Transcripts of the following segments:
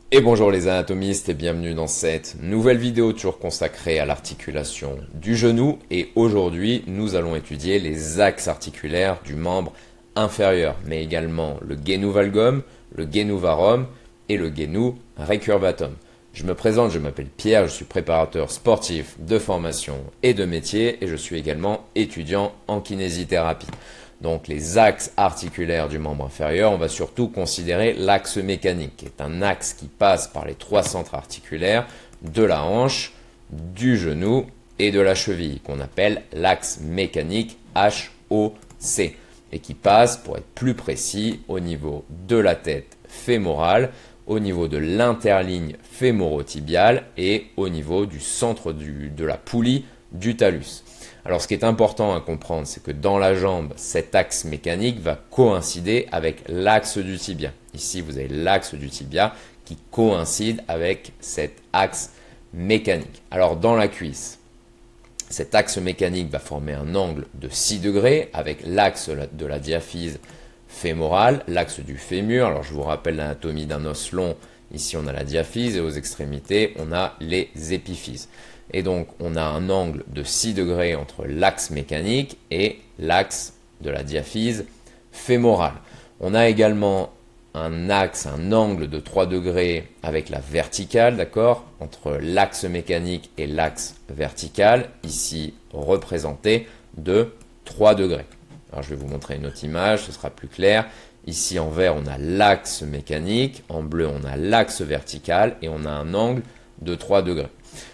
Et bonjour les anatomistes et bienvenue dans cette nouvelle vidéo toujours consacrée à l'articulation du genou. Et aujourd'hui, nous allons étudier les axes articulaires du membre inférieur, mais également le genu valgum, le genu varum et le genu recurvatum. Je me présente, je m'appelle Pierre, je suis préparateur sportif de formation et de métier et je suis également étudiant en kinésithérapie. Donc les axes articulaires du membre inférieur, on va surtout considérer l'axe mécanique, qui est un axe qui passe par les trois centres articulaires de la hanche, du genou et de la cheville, qu'on appelle l'axe mécanique HOC, et qui passe, pour être plus précis, au niveau de la tête fémorale, au niveau de l'interligne fémoro-tibiale et au niveau du centre de la poulie du talus. Alors ce qui est important à comprendre, c'est que dans la jambe, cet axe mécanique va coïncider avec l'axe du tibia. Ici, vous avez l'axe du tibia qui coïncide avec cet axe mécanique. Alors dans la cuisse, cet axe mécanique va former un angle de 6 degrés avec l'axe de la diaphyse fémorale, l'axe du fémur. Alors je vous rappelle l'anatomie d'un os long. Ici, on a la diaphyse et aux extrémités, on a les épiphyses. Et donc, on a un angle de 6 degrés entre l'axe mécanique et l'axe de la diaphyse fémorale. On a également un angle de 3 degrés avec la verticale, d'accord, entre l'axe mécanique et l'axe vertical, ici représenté de 3 degrés. Alors, je vais vous montrer une autre image, ce sera plus clair. Ici, en vert, on a l'axe mécanique, en bleu, on a l'axe vertical et on a un angle de 3 degrés.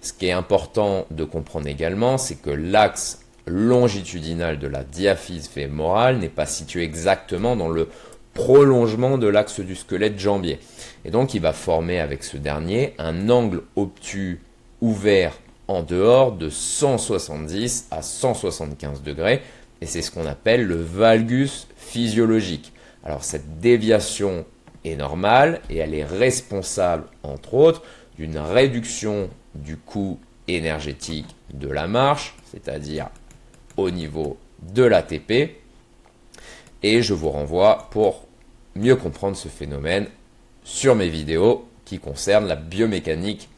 Ce qui est important de comprendre également, c'est que l'axe longitudinal de la diaphyse fémorale n'est pas situé exactement dans le prolongement de l'axe du squelette jambier. Et donc, il va former avec ce dernier un angle obtus ouvert en dehors de 170 à 175 degrés. Et c'est ce qu'on appelle le valgus physiologique. Alors, cette déviation est normale et elle est responsable, entre autres, d'une réduction du coût énergétique de la marche, c'est-à-dire au niveau de l'ATP. Et je vous renvoie pour mieux comprendre ce phénomène sur mes vidéos qui concernent la biomécanique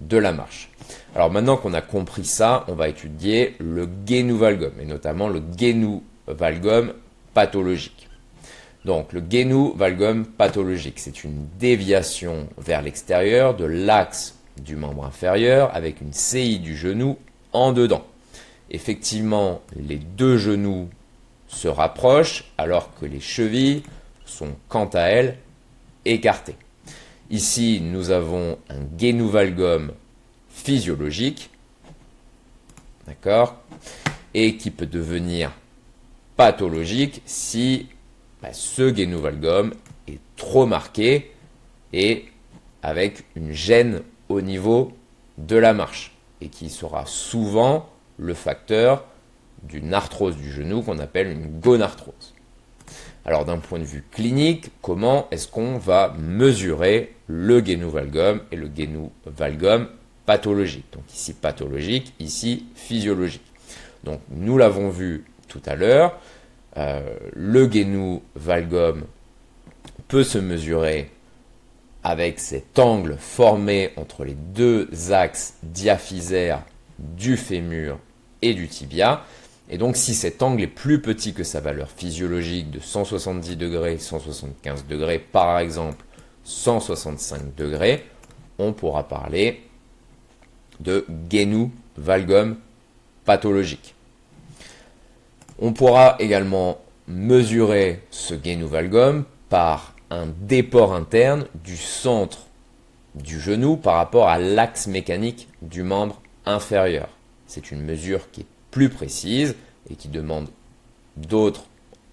de la marche. Alors maintenant qu'on a compris ça, on va étudier le genu valgum et notamment le genu valgum pathologique. Donc le genu valgum pathologique, c'est une déviation vers l'extérieur de l'axe du membre inférieur avec une CI du genou en dedans. Effectivement, les deux genoux se rapprochent alors que les chevilles sont quant à elles écartées. Ici, nous avons un genu valgum physiologique, d'accord, et qui peut devenir pathologique si ce genu valgum est trop marqué et avec une gêne au niveau de la marche et qui sera souvent le facteur d'une arthrose du genou qu'on appelle une gonarthrose. Alors d'un point de vue clinique, comment est-ce qu'on va mesurer le genu valgum et le genu valgum pathologique? Donc ici pathologique, ici physiologique. Donc nous l'avons vu tout à l'heure, le genu valgum peut se mesurer avec cet angle formé entre les deux axes diaphysaires du fémur et du tibia. Et donc si cet angle est plus petit que sa valeur physiologique de 170 degrés, 175 degrés, par exemple 165 degrés, on pourra parler de genu valgum pathologique. On pourra également mesurer ce genu valgum par un déport interne du centre du genou par rapport à l'axe mécanique du membre inférieur. C'est une mesure qui est plus précise et qui demande d'autres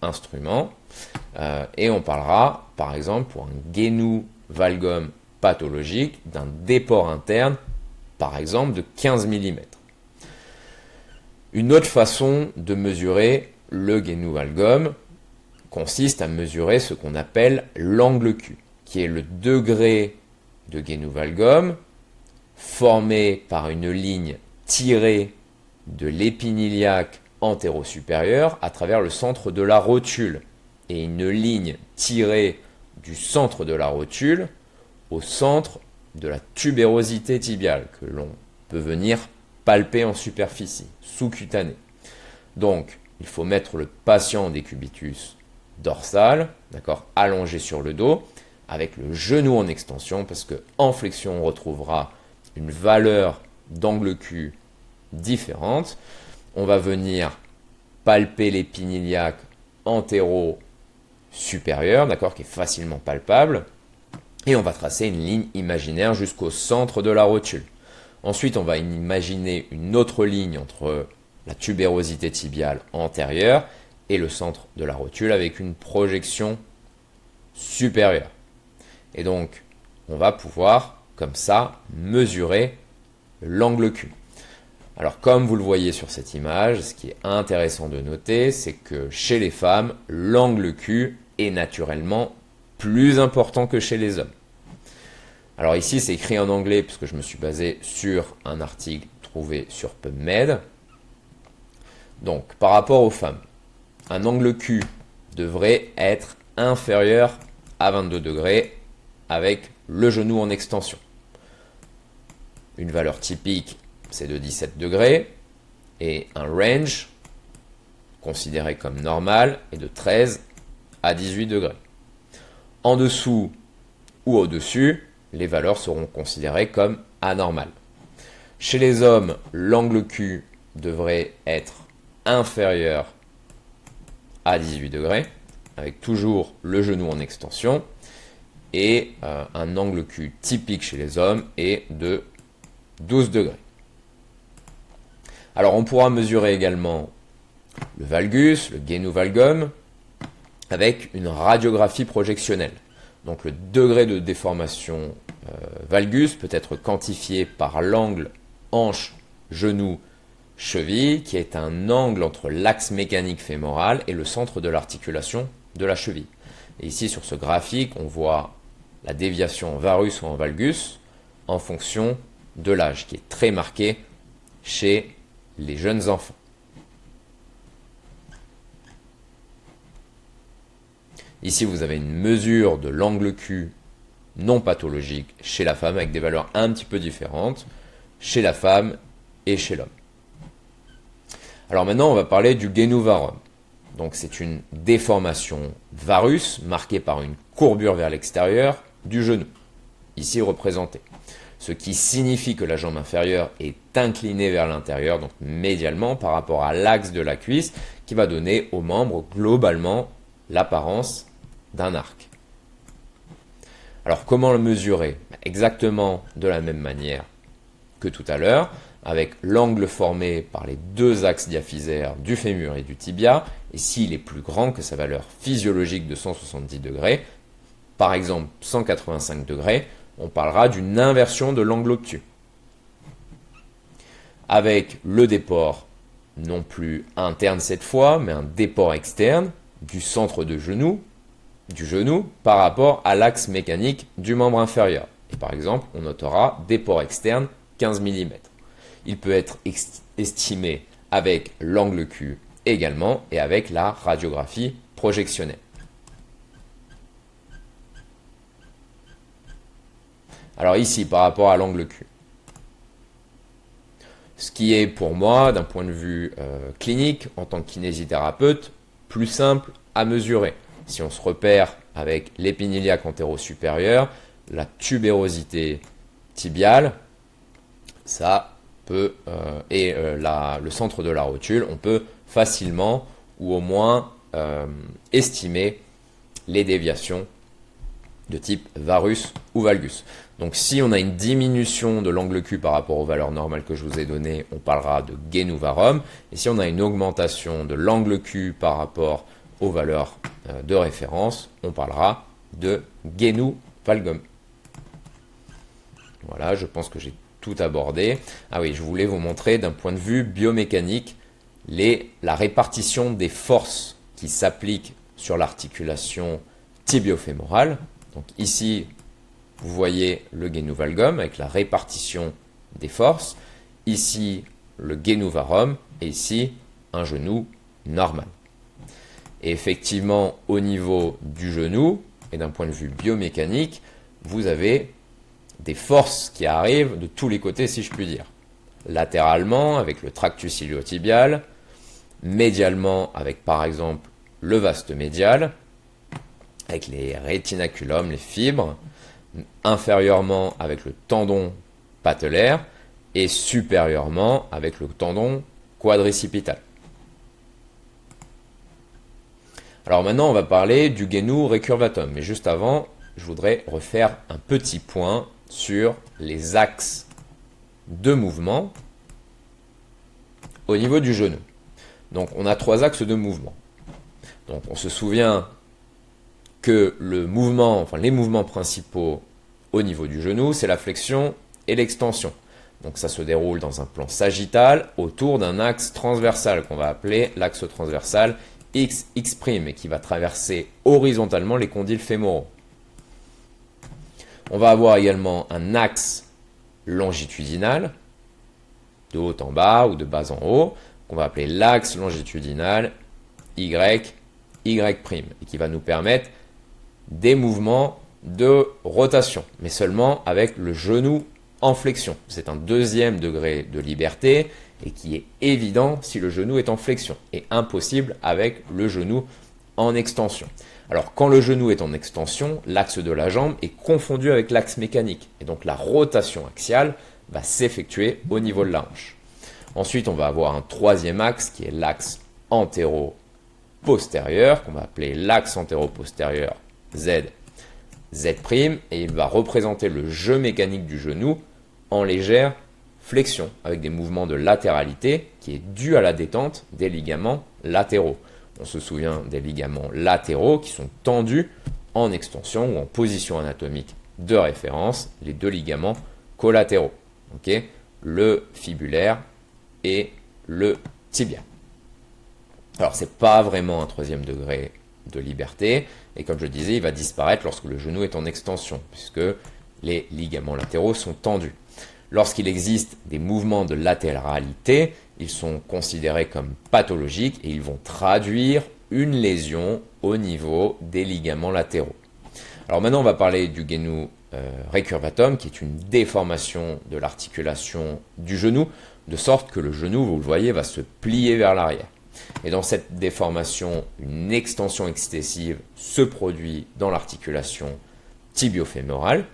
instruments. Et on parlera, par exemple, pour un genu valgum pathologique, d'un déport interne, par exemple, de 15 mm. Une autre façon de mesurer le genu valgum consiste à mesurer ce qu'on appelle l'angle Q, qui est le degré de genu valgum formé par une ligne tirée de l'épine iliaque antéro-supérieur à travers le centre de la rotule et une ligne tirée du centre de la rotule au centre de la tubérosité tibiale que l'on peut venir palper en superficie, sous-cutanée. Donc, il faut mettre le patient en décubitus dorsal, d'accord, allongé sur le dos, avec le genou en extension, parce que en flexion, on retrouvera une valeur d'angle cul différente. On va venir palper l'épine iliaque antéro-supérieur, d'accord, qui est facilement palpable. Et on va tracer une ligne imaginaire jusqu'au centre de la rotule. Ensuite, on va imaginer une autre ligne entre la tubérosité tibiale antérieure et le centre de la rotule avec une projection supérieure. Et donc, on va pouvoir, comme ça, mesurer l'angle cul. Alors, comme vous le voyez sur cette image, ce qui est intéressant de noter, c'est que chez les femmes, l'angle cul est naturellement plus important que chez les hommes. Alors ici, c'est écrit en anglais puisque je me suis basé sur un article trouvé sur PubMed. Donc, par rapport aux femmes, un angle cul devrait être inférieur à 22 degrés avec le genou en extension. Une valeur typique, c'est de 17 degrés et un range considéré comme normal est de 13 à 18 degrés. En dessous ou au-dessus, les valeurs seront considérées comme anormales. Chez les hommes, l'angle cul devrait être inférieur à 18 degrés, avec toujours le genou en extension, et un angle cul typique chez les hommes est de 12 degrés. Alors on pourra mesurer également le valgus, le guénovalgum, avec une radiographie projectionnelle. Donc le degré de déformation valgus peut être quantifié par l'angle hanche-genou-cheville, qui est un angle entre l'axe mécanique fémoral et le centre de l'articulation de la cheville. Et ici sur ce graphique, on voit la déviation en varus ou en valgus en fonction de l'âge, qui est très marqué chez les jeunes enfants. Ici, vous avez une mesure de l'angle cul non pathologique chez la femme avec des valeurs un petit peu différentes chez la femme et chez l'homme. Alors maintenant, on va parler du guénovarum. Donc c'est une déformation varus marquée par une courbure vers l'extérieur du genou, ici représenté. Ce qui signifie que la jambe inférieure est inclinée vers l'intérieur, donc médialement par rapport à l'axe de la cuisse, qui va donner au membre globalement l'apparence d'un arc. Alors comment le mesurer? Exactement de la même manière que tout à l'heure, avec l'angle formé par les deux axes diaphysaires du fémur et du tibia, et s'il est plus grand que sa valeur physiologique de 170 degrés, par exemple 185 degrés, on parlera d'une inversion de l'angle obtus. Avec le déport non plus interne cette fois, mais un déport externe du centre du genou par rapport à l'axe mécanique du membre inférieur. Et par exemple, on notera déport externe 15 mm. Il peut être estimé avec l'angle Q également et avec la radiographie projectionnelle. Alors ici, par rapport à l'angle Q, ce qui est pour moi, d'un point de vue clinique, en tant que kinésithérapeute, plus simple à mesurer. Si on se repère avec l'épine iliaque antéro-supérieure, la tubérosité tibiale, ça peut, le centre de la rotule, on peut facilement ou au moins estimer les déviations de type varus ou valgus. Donc si on a une diminution de l'angle Q par rapport aux valeurs normales que je vous ai données, on parlera de guénovarum. Et si on a une augmentation de l'angle Q par rapport aux valeurs de référence, on parlera de guénovalgum. Voilà, je pense que j'ai tout abordé. Ah oui, je voulais vous montrer d'un point de vue biomécanique la répartition des forces qui s'appliquent sur l'articulation tibio-fémorale. Donc ici, vous voyez le guénovalgum avec la répartition des forces. Ici, le guénovarum et ici, un genou normal. Et effectivement, au niveau du genou, et d'un point de vue biomécanique, vous avez des forces qui arrivent de tous les côtés, si je puis dire. Latéralement, avec le tractus iliotibial, médialement, avec par exemple le vaste médial, avec les rétinaculums, les fibres, inférieurement avec le tendon patellaire, et supérieurement avec le tendon quadricipital. Alors maintenant, on va parler du genu recurvatum, mais juste avant, je voudrais refaire un petit point sur les axes de mouvement au niveau du genou. Donc on a 3 axes de mouvement. Donc on se souvient que les mouvements principaux au niveau du genou, c'est la flexion et l'extension. Donc ça se déroule dans un plan sagittal autour d'un axe transversal qu'on va appeler l'axe transversal XX' et qui va traverser horizontalement les condyles fémoraux. On va avoir également un axe longitudinal, de haut en bas ou de bas en haut, qu'on va appeler l'axe longitudinal YY', et qui va nous permettre des mouvements de rotation, mais seulement avec le genou en flexion. C'est un deuxième degré de liberté et qui est évident si le genou est en flexion et impossible avec le genou en extension. Alors quand le genou est en extension, l'axe de la jambe est confondu avec l'axe mécanique et donc la rotation axiale va s'effectuer au niveau de la hanche. Ensuite, on va avoir un troisième axe qui est l'axe antéro-postérieur, qu'on va appeler l'axe antéro-postérieur Z', et il va représenter le jeu mécanique du genou en légère flexion, avec des mouvements de latéralité qui est dû à la détente des ligaments latéraux. On se souvient des ligaments latéraux qui sont tendus en extension ou en position anatomique de référence, les 2 ligaments collatéraux, le fibulaire et le tibia. Alors c'est pas vraiment un troisième degré de liberté, et comme je disais, il va disparaître lorsque le genou est en extension, puisque les ligaments latéraux sont tendus. Lorsqu'il existe des mouvements de latéralité, ils sont considérés comme pathologiques et ils vont traduire une lésion au niveau des ligaments latéraux. Alors maintenant, on va parler du genu recurvatum, qui est une déformation de l'articulation du genou, de sorte que le genou, vous le voyez, va se plier vers l'arrière. Et dans cette déformation, une extension excessive se produit dans l'articulation tibio-fémorale.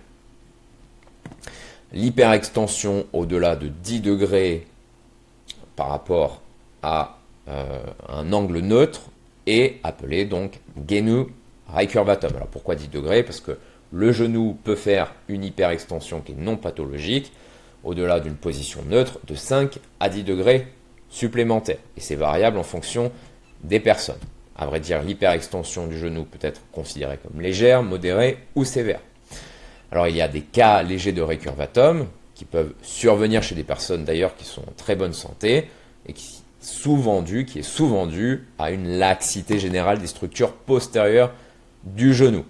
L'hyperextension au-delà de 10 degrés par rapport à un angle neutre est appelée donc genu recurvatum. Alors pourquoi 10 degrés? Parce que le genou peut faire une hyperextension qui est non pathologique au-delà d'une position neutre de 5 à 10 degrés supplémentaires. Et c'est variable en fonction des personnes. À vrai dire, l'hyperextension du genou peut être considérée comme légère, modérée ou sévère. Alors il y a des cas légers de recurvatum qui peuvent survenir chez des personnes d'ailleurs qui sont en très bonne santé et qui est souvent dû à une laxité générale des structures postérieures du genou.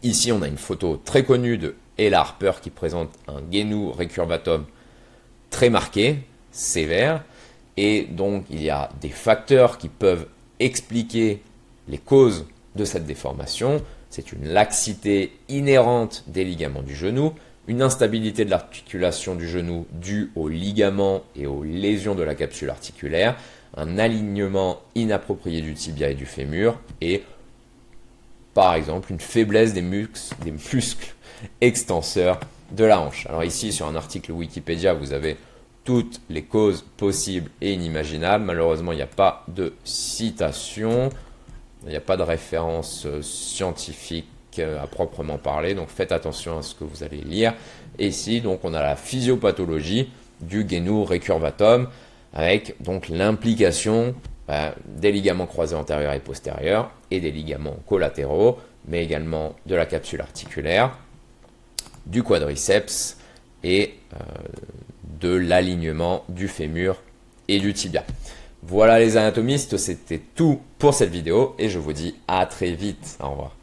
Ici on a une photo très connue de Ella Harper qui présente un genu recurvatum très marqué, sévère, et donc il y a des facteurs qui peuvent expliquer les causes de cette déformation. C'est une laxité inhérente des ligaments du genou, une instabilité de l'articulation du genou due aux ligaments et aux lésions de la capsule articulaire, un alignement inapproprié du tibia et du fémur, et par exemple une faiblesse des muscles extenseurs de la hanche. Alors ici, sur un article Wikipédia, vous avez toutes les causes possibles et inimaginables. Malheureusement, il n'y a pas de citation. Il n'y a pas de référence scientifique à proprement parler, donc faites attention à ce que vous allez lire. Et ici, donc, on a la physiopathologie du genu recurvatum, avec donc l'implication des ligaments croisés antérieurs et postérieurs, et des ligaments collatéraux, mais également de la capsule articulaire, du quadriceps, et de l'alignement du fémur et du tibia. Voilà les anatomistes, c'était tout pour cette vidéo et je vous dis à très vite. Au revoir.